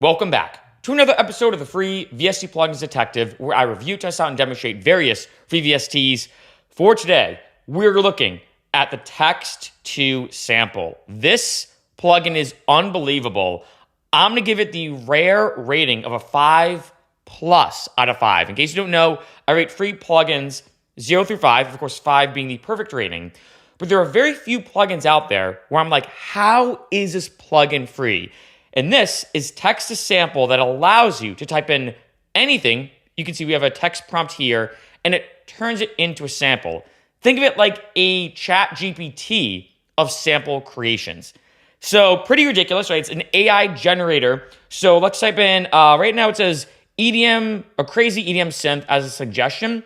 Welcome back to another episode of the free VST Plugins Detective, where I review, test out, and demonstrate various free VSTs. For today, we're looking at the text-to sample. This plugin is unbelievable. I'm going to give it the rare rating of a 5+ out of 5. In case you don't know, I rate free plugins 0 through 5, of course 5 being the perfect rating. But there are very few plugins out there where I'm like, how is this plugin free? And this is text-to-sample that allows you to type in anything. You can see we have a text prompt here, and it turns it into a sample. Think of it like a chat GPT of sample creations. So pretty ridiculous, right? It's an AI generator. So let's type in, right now it says EDM, a crazy EDM synth as a suggestion.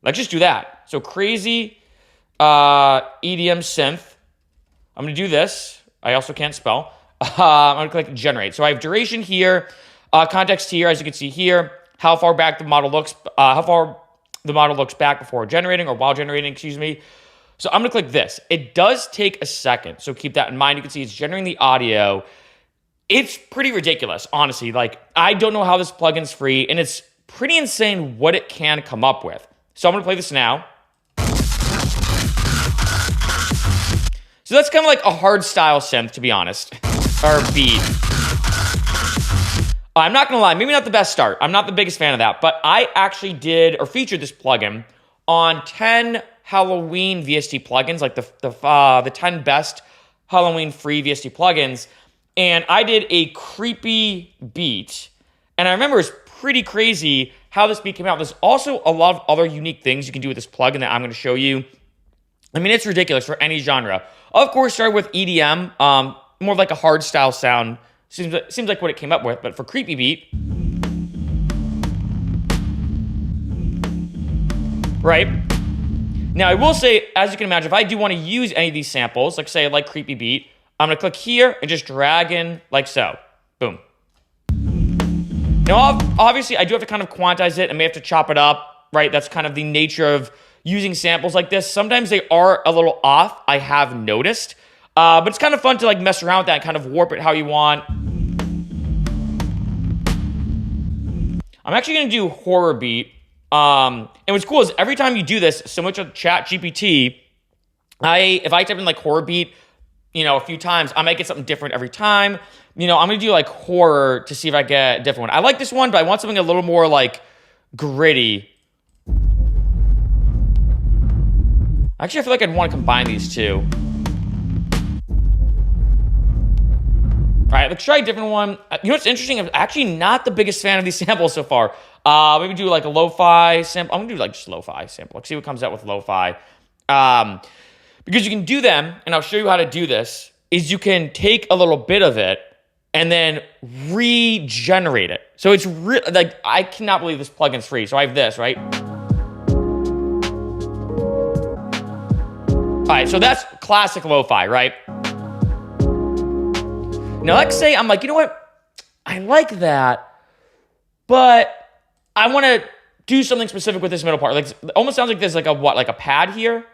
Let's just do that. So crazy EDM synth. I'm going to do this. I also can't spell. I'm going to click generate. So I have duration here, context here, as you can see here, how far back the model looks, back before generating or while generating, excuse me. So I'm going to click this. It does take a second, so keep that in mind. You can see it's generating the audio. It's pretty ridiculous, honestly. Like, I don't know how this plugin's free, and it's pretty insane what it can come up with. So I'm going to play this now. So that's kind of like a hard style synth, to be honest. Or beat. I'm not gonna lie, maybe not the best start. I'm not the biggest fan of that, but I actually did or featured this plugin on 10 Halloween VST plugins, like the 10 best Halloween free VST plugins, and I did a creepy beat, and I remember it's pretty crazy how this beat came out. There's also a lot of other unique things you can do with this plugin that I'm going to show you. I mean, it's ridiculous for any genre. Of course, started with EDM. More like a hard style sound. Seems like what it came up with, but for creepy beat, right? Now I will say, as you can imagine, if I do want to use any of these samples, like say I like creepy beat, I'm gonna click here and just drag in like so. Boom. Now obviously I do have to kind of quantize it and may have to chop it up, right? That's kind of the nature of using samples like this. Sometimes they are a little off, I have noticed. But it's kind of fun to like mess around with that and kind of warp it how you want. I'm actually going to do horror beat. And what's cool is every time you do this, similar to chat GPT, if I type in like horror beat, a few times, I might get something different every time. I'm going to do like horror to see if I get a different one. I like this one, but I want something a little more like gritty. Actually, I feel like I'd want to combine these two. All right, let's try a different one. You know what's interesting? I'm actually not the biggest fan of these samples so far. Maybe do like a lo-fi sample. I'm gonna do like just lo-fi sample. Let's see what comes out with lo-fi. Because you can do them, and I'll show you how to do this, is you can take a little bit of it and then regenerate it. So it's like, I cannot believe this plugin's free. So I have this, right? All right, so that's classic lo-fi, right? Now, let's say I'm like, you know what? I like that, but I want to do something specific with this middle part. Like, it almost sounds like there's like a pad here,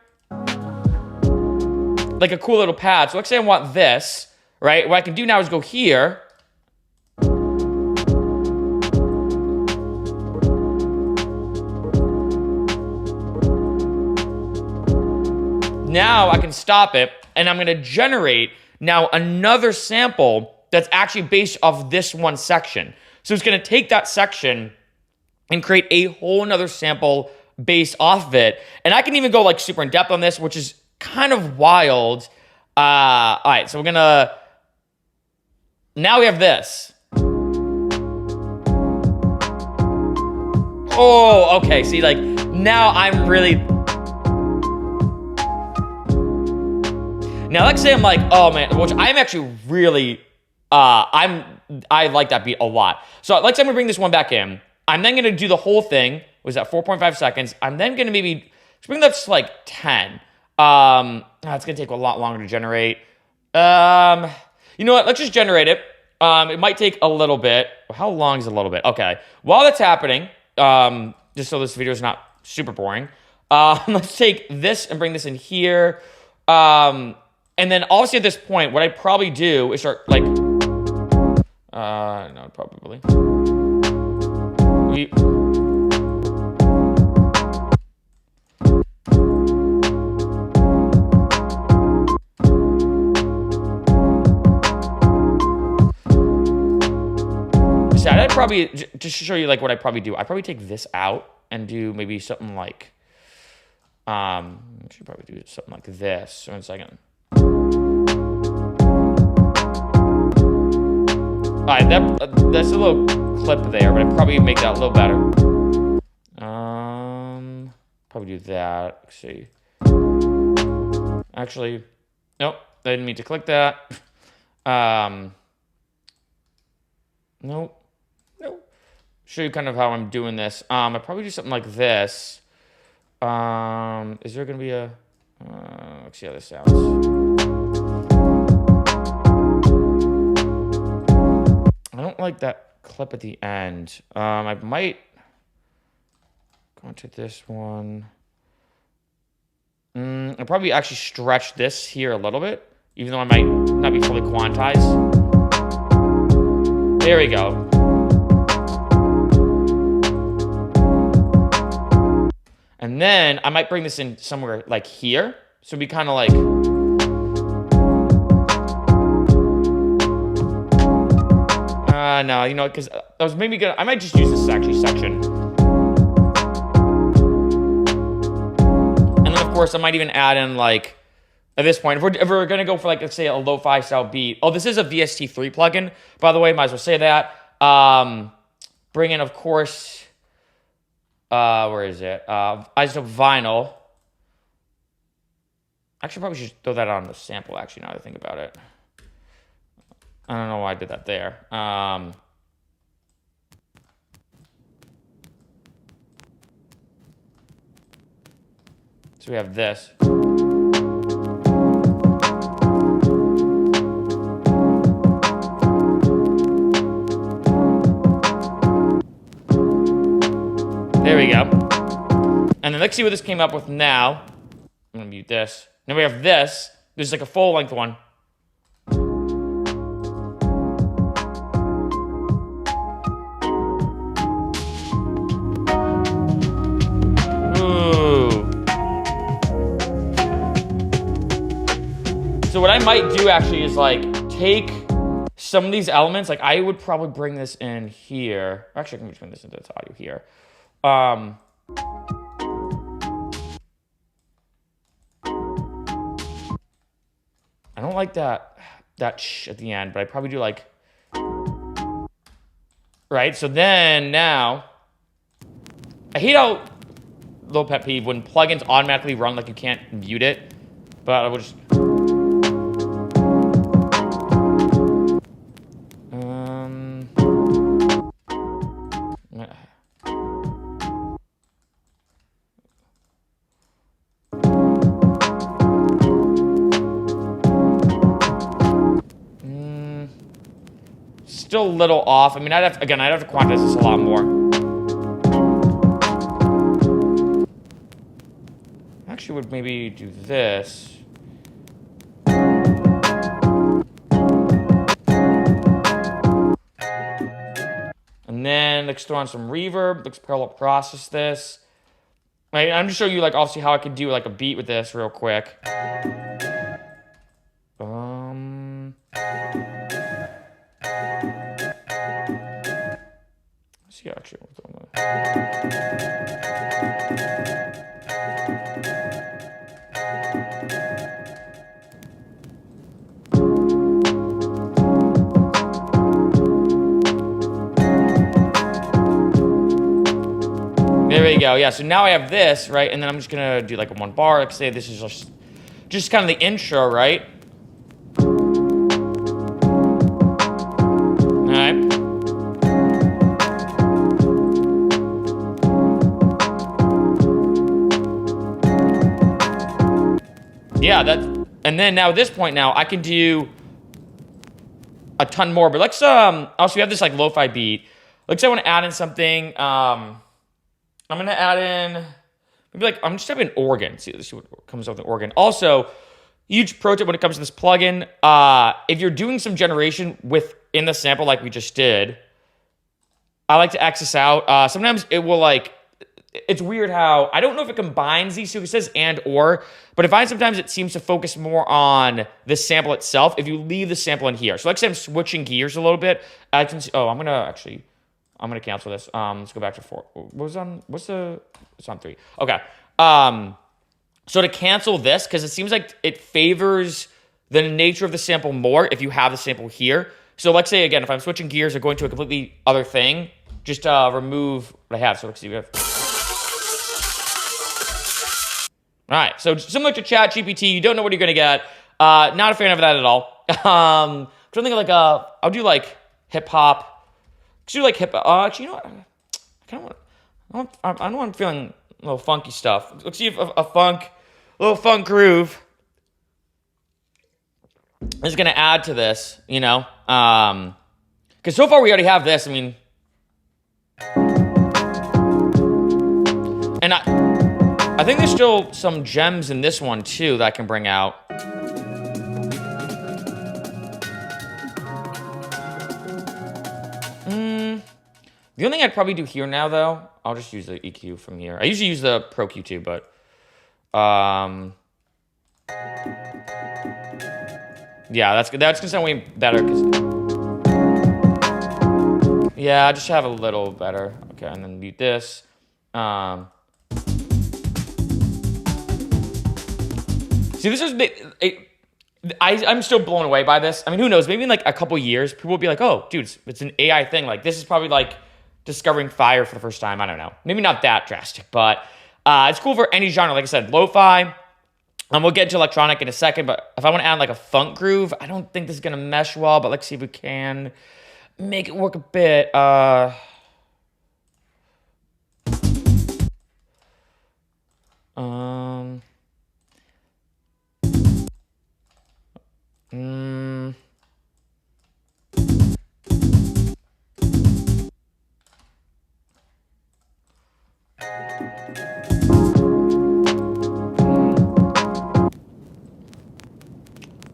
like a cool little pad. So let's say I want this, right? What I can do now is go here. Now I can stop it, and I'm going to generate now another sample that's actually based off this one section. So it's going to take that section and create a whole nother sample based off of it. And I can even go like super in depth on this, which is kind of wild. All right, so we're going to, now we have this. Oh, okay. See, like now I'm really, now let's say I'm like, oh man, which I'm actually really, I like that beat a lot. So let's say I'm gonna bring this one back in. I'm then gonna do the whole thing. Was that 4.5 seconds? I'm then gonna maybe bring that to like 10. It's gonna take a lot longer to generate. You know what? Let's just generate it. It might take a little bit. How long is a little bit? Okay. While that's happening, just so this video is not super boring, let's take this and bring this in here. And then obviously at this point, what I'd probably do is start like, No, probably. I'd probably, just to show you like what I probably do, I probably take this out and do maybe something like, I should probably do something like this. 1 second. All right, that's a little clip there, but I'd probably make that a little better. Probably do that. Let's see. Actually, nope, I didn't mean to click that. Nope. Show you kind of how I'm doing this. I'd probably do something like this. Is there gonna be a? Let's see how this sounds. I don't like that clip at the end. I might go into this one. I'll probably actually stretch this here a little bit, even though I might not be fully quantized. There we go. And then I might bring this in somewhere like here. So it'd be kind of like, no, you know, because I was maybe gonna, I might just use this actually section. And then of course I might even add in like, at this point, if we're gonna go for like, let's say a lo-fi style beat. Oh, this is a VST3 plugin, by the way, might as well say that. Bring in, of course, where is it? Isotope vinyl. Actually, probably should throw that on the sample, actually, now that I think about it. I don't know why I did that there. So we have this. There we go. And then let's see what this came up with now. I'm gonna mute this. Now we have this. This is like a full length one. Ooh. So what I might do actually is like take some of these elements. Like I would probably bring this in here. Actually, I can just bring this into this audio here. I don't like that shh at the end, but I probably do like, right? So then now, I hate how, little pet peeve, when plugins automatically run like you can't mute it, but I will just, still a little off. I mean, I'd have to quantize this a lot more. Actually, would maybe do this. And then let's throw on some reverb. Let's parallel process this. Right, I'm just showing you like obviously how I could do like a beat with this real quick. See, actually, there we go. Yeah, so now I have this, right? And then I'm just gonna do like a one bar. Like say this is just kind of the intro, right? All right. Yeah, and then now at this point now I can do a ton more. But let's also we have this like lo-fi beat. Let's say I want to add in something. I'm gonna add in maybe like I'm just having an organ. See what comes up with the organ. Also, huge pro tip when it comes to this plugin. If you're doing some generation with in the sample like we just did, I like to X this out. Sometimes it will like, it's weird how, I don't know if it combines these two, it says and or, but I find sometimes it seems to focus more on the sample itself if you leave the sample in here. So like say I'm switching gears a little bit, I can see, I'm gonna cancel this. Let's go back to 4. It's on 3. Okay. So to cancel this, because it seems like it favors the nature of the sample more if you have the sample here. So let's say, again, if I'm switching gears or going to a completely other thing, just remove what I have. So let's see. All right, so similar to ChatGPT, you don't know what you're gonna get. Not a fan of that at all. I'm trying to think of like I'll do like hip hop. Do like hip hop. Actually, you know what? I know I'm feeling a little funky stuff. Let's see if a little funk groove is gonna add to this. You know, because so far we already have this. I mean, and I think there's still some gems in this one too that I can bring out. The only thing I'd probably do here now, though, I'll just use the EQ from here. I usually use the Pro Q2, but yeah, that's gonna sound way better. Yeah, I just have a little better. Okay, and then mute this. See, this is I'm still blown away by this. I mean, who knows? Maybe in like a couple years, people will be like, "Oh, dude, it's an AI thing." Like, this is probably like discovering fire for the first time. I don't know. Maybe not that drastic, but it's cool for any genre. Like I said, lo-fi. We'll get into electronic in a second, but if I want to add like a funk groove, I don't think this is gonna mesh well. But let's see if we can make it work a bit.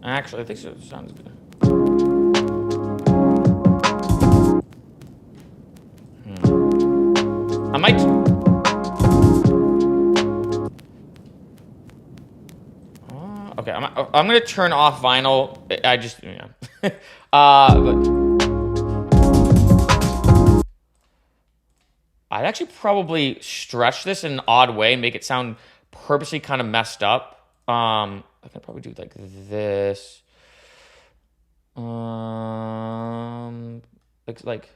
Actually, I think it sounds good. I might. Okay, I'm gonna turn off vinyl. I just, yeah. But I'd actually probably stretch this in an odd way and make it sound purposely kind of messed up. I could probably do like this. Like.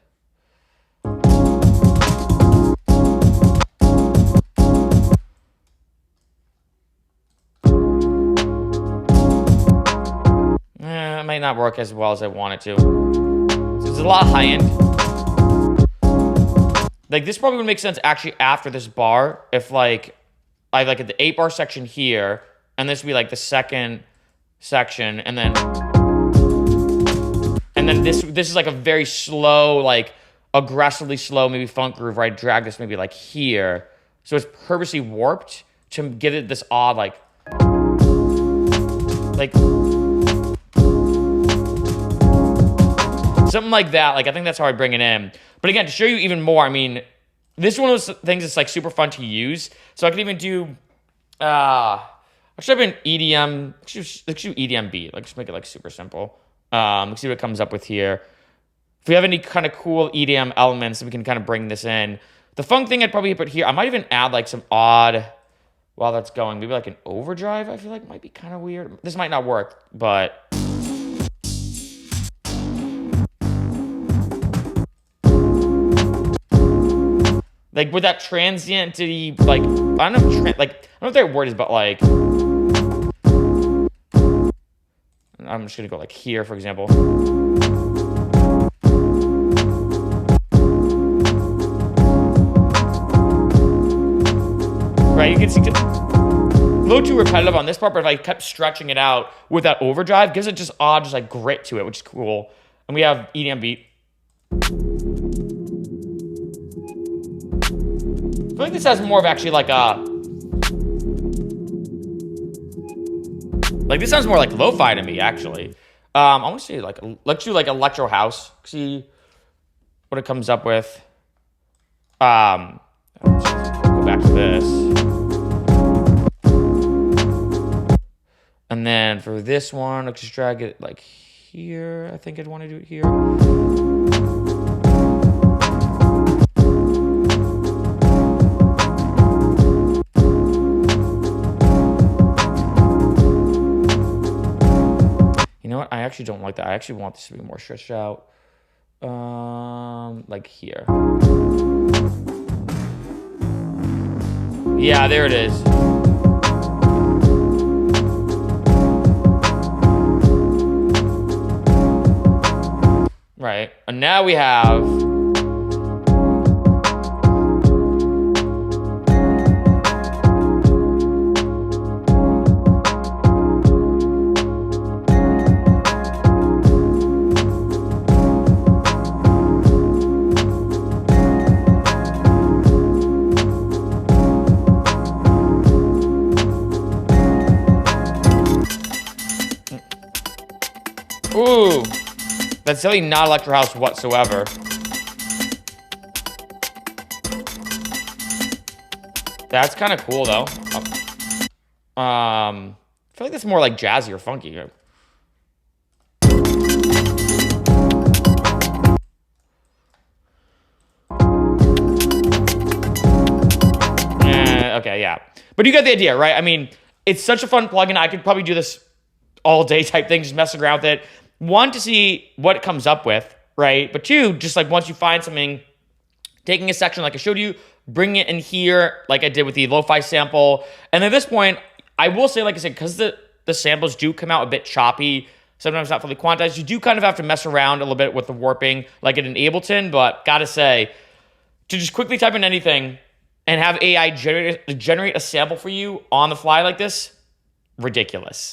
It might not work as well as I want it to. So it's a lot high end. Like, this probably would make sense actually after this bar. If like I have like the 8-bar section here, and this would be like the second section, and then this is like a very slow, like aggressively slow, maybe funk groove where I drag this maybe like here. So it's purposely warped to give it this odd like something like that. Like, I think that's how I bring it in. But again, to show you even more, I mean, this is one of those things that's like super fun to use. So I could even do actually, I've been EDM. Let's do EDM beat. Like, just make it like super simple. Let's see what it comes up with here. If we have any kind of cool EDM elements, we can kind of bring this in. The funk thing I'd probably put here. I might even add like some odd while that's going. Maybe like an overdrive. I feel like might be kind of weird. This might not work, but. Like, with that transienty, like, I don't know if that word is, but like, I'm just gonna go like here, for example. Right, you can see, a little too repetitive on this part, but if I kept stretching it out with that overdrive, gives it just odd, just like grit to it, which is cool. And we have EDM beat. I feel like this has more of actually like this sounds more like lo-fi to me, actually. I want to see like let's do like electro house. See what it comes up with. Go back to this. And then for this one, let's just drag it like here. I think I'd want to do it here. You know what? I actually don't like that. I actually want this to be more stretched out. Like here. Yeah, there it is. Right. And now we have ooh. That's definitely not electro house whatsoever. That's kind of cool though. I feel like that's more like jazzy or funky. Okay, yeah. But you get the idea, right? I mean, it's such a fun plugin. I could probably do this all day type thing, just messing around with it. One, to see what it comes up with, right? But two, just like once you find something, taking a section like I showed you, bringing it in here like I did with the lo-fi sample. And at this point, I will say, like I said, because the samples do come out a bit choppy, sometimes not fully quantized, you do kind of have to mess around a little bit with the warping like in Ableton. But gotta say, to just quickly type in anything and have AI generate a sample for you on the fly like this, ridiculous.